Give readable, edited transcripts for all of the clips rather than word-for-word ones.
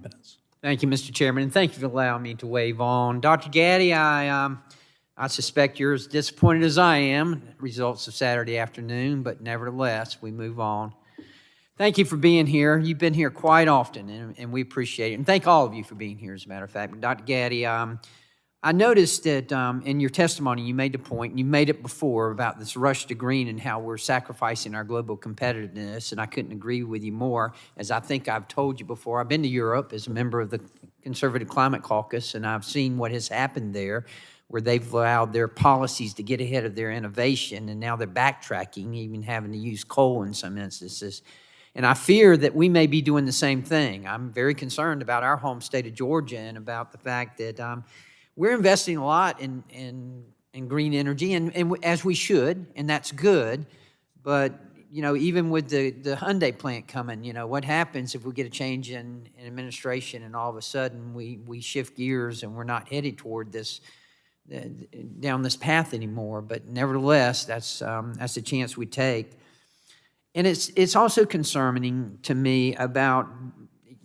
minutes. Thank you, Mr. Chairman, and thank you for allowing me to wave on. Dr. Gaddy, I suspect you're as disappointed as I am, results of Saturday afternoon, but nevertheless, we move on. Thank you for being here. You've been here quite often, and we appreciate it. And thank all of you for being here, as a matter of fact. But Dr. Gaddy, I noticed that in your testimony, you made the point, and you made it before, about this rush to green and how we're sacrificing our global competitiveness, and I couldn't agree with you more. As I think I've told you before, I've been to Europe as a member of the Conservative Climate Caucus, and I've seen what has happened there, where they've allowed their policies to get ahead of their innovation, and now they're backtracking, even having to use coal in some instances. And I fear that we may be doing the same thing. I'm very concerned about our home state of Georgia and about the fact that we're investing a lot in green energy, and as we should, and that's good. But, you know, even with the Hyundai plant coming, you know, what happens if we get a change in administration and all of a sudden we shift gears and we're not headed toward this, down this path anymore? But nevertheless, that's a chance we take. And it's also concerning to me about,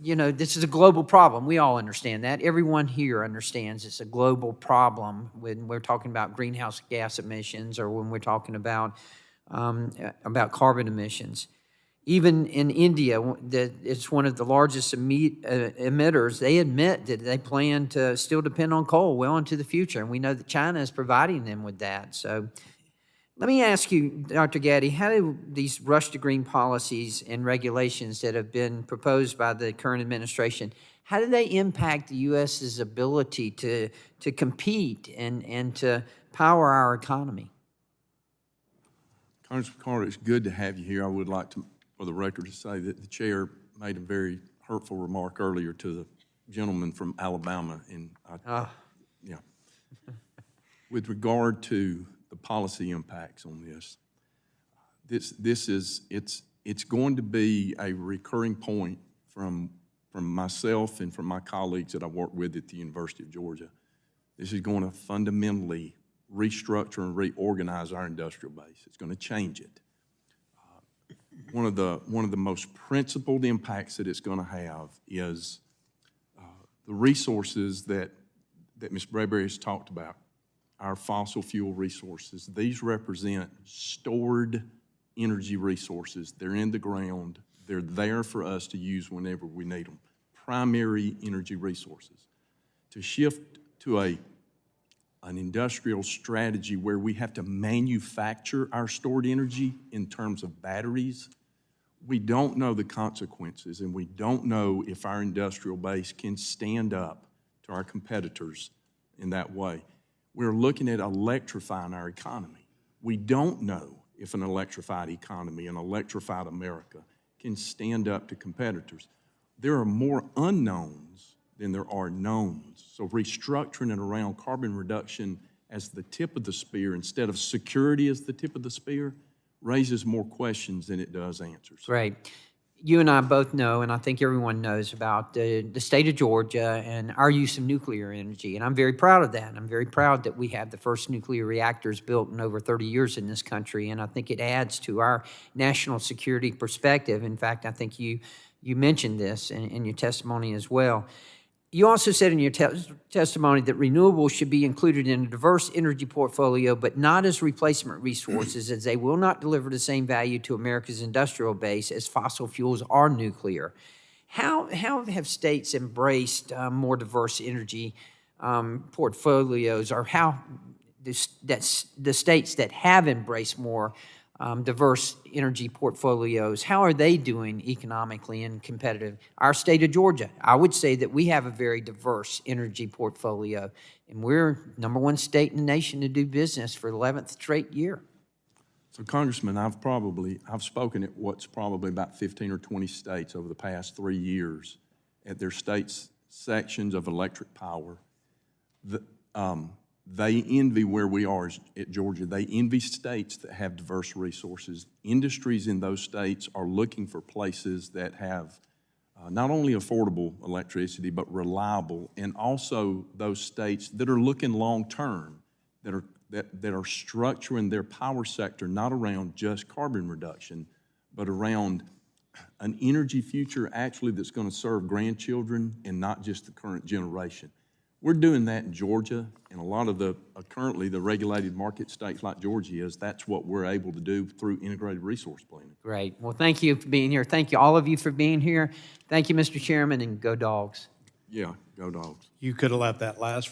you know, this is a global problem. We all understand that. Everyone here understands it's a global problem when we're talking about greenhouse gas emissions or when we're talking about carbon emissions. Even in India, it's one of the largest emitters. They admit that they plan to still depend on coal well into the future, and we know that China is providing them with that. So let me ask you, Dr. Gaddy, how do these rush to green policies and regulations that have been proposed by the current administration, how do they impact the U.S.'s ability to compete and to power our economy? Congressman Carter, it's good to have you here. I would like to, for the record, to say that the chair made a very hurtful remark earlier to the gentleman from Alabama. And yeah, with regard to the policy impacts on this, it's going to be a recurring point from myself and from my colleagues that I work with at the University of Georgia. This is going to fundamentally restructure and reorganize our industrial base. It's going to change it. One of the most principled impacts that it's going to have is the resources that Ms. Bradbury has talked about. Our fossil fuel resources. These represent stored energy resources. They're in the ground. They're there for us to use whenever we need them. Primary energy resources. To shift to an industrial strategy where we have to manufacture our stored energy in terms of batteries, we don't know the consequences, and we don't know if our industrial base can stand up to our competitors in that way. We're looking at electrifying our economy. We don't know if an electrified economy, an electrified America, can stand up to competitors. There are more unknowns than there are knowns. So restructuring it around carbon reduction as the tip of the spear instead of security as the tip of the spear raises more questions than it does answers. Right. You and I both know, and I think everyone knows, about the state of Georgia and our use of nuclear energy, and I'm very proud of that. I'm very proud that we have the first nuclear reactors built in over 30 years in this country, and I think it adds to our national security perspective. In fact, I think you mentioned this in your testimony as well. You also said in your testimony that renewables should be included in a diverse energy portfolio, but not as replacement resources, as they will not deliver the same value to America's industrial base as fossil fuels or nuclear. How have states embraced more diverse energy portfolios, or how the states that have embraced more diverse energy portfolios, how are they doing economically and competitive? Our state of Georgia, I would say that we have a very diverse energy portfolio, and we're #1 state in the nation to do business for the 11th straight year. So, Congressman, I've spoken at what's probably about 15 or 20 states over the past 3 years at their states sections of electric power. They envy where we are at Georgia. They envy states that have diverse resources. Industries in those states are looking for places that have not only affordable electricity, but reliable, and also those states that are looking long-term, that are structuring their power sector not around just carbon reduction, but around an energy future actually that's going to serve grandchildren and not just the current generation. We're doing that in Georgia, and a lot of the, currently the regulated market states like Georgia is, that's what we're able to do through integrated resource planning. Great. Well, thank you for being here. Thank you, all of you, for being here. Thank you, Mr. Chairman, and go Dogs. Yeah, go Dogs. You could have left that last